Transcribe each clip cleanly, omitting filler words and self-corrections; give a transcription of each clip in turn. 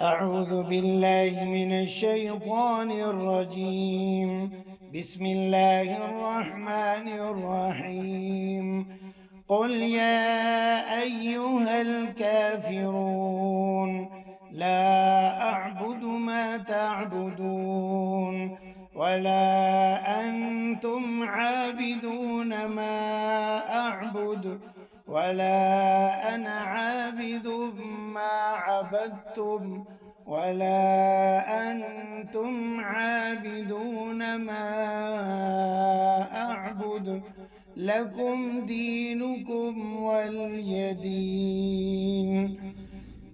أعوذ بالله من الشيطان الرجيم. بسم الله الرحمن الرحيم. قل يا أيها الكافرون لا أعبد ما تعبدون ولا أنتم عابدون ما أعبد ولا أنا عابد ما عبدتم ولا أنتم عابدون ما أعبد لكم دينكم ولي دين.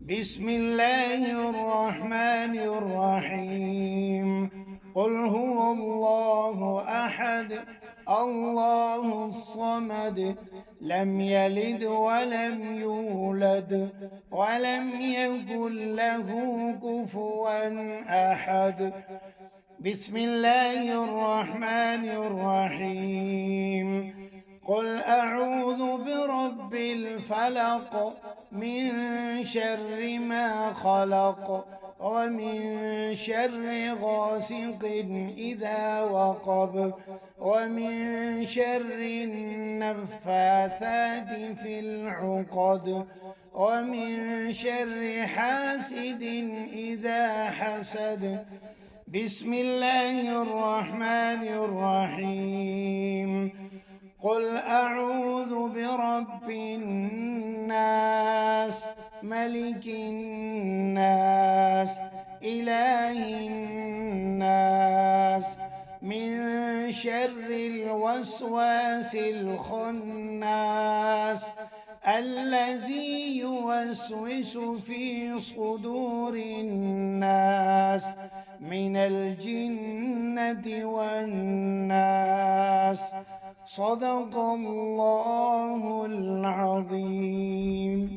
بسم الله الرحمن الرحيم. قل هو الله أحد الله الصمد لم يلد ولم يولد ولم يكن له كفوا أحد. بسم الله الرحمن الرحيم. قل أعوذ برب الفلق من شر ما خلق ومن شر غاسق إذا وقب ومن شر النفاثات في العقد ومن شر حاسد إذا حسد. بسم الله الرحمن الرحيم. قل أعوذ برب الناس ملك الناس إله الناس من شر الوسواس الخناس الذي يوسوس في صدور الناس من الجنة والناس. صدق الله العظيم.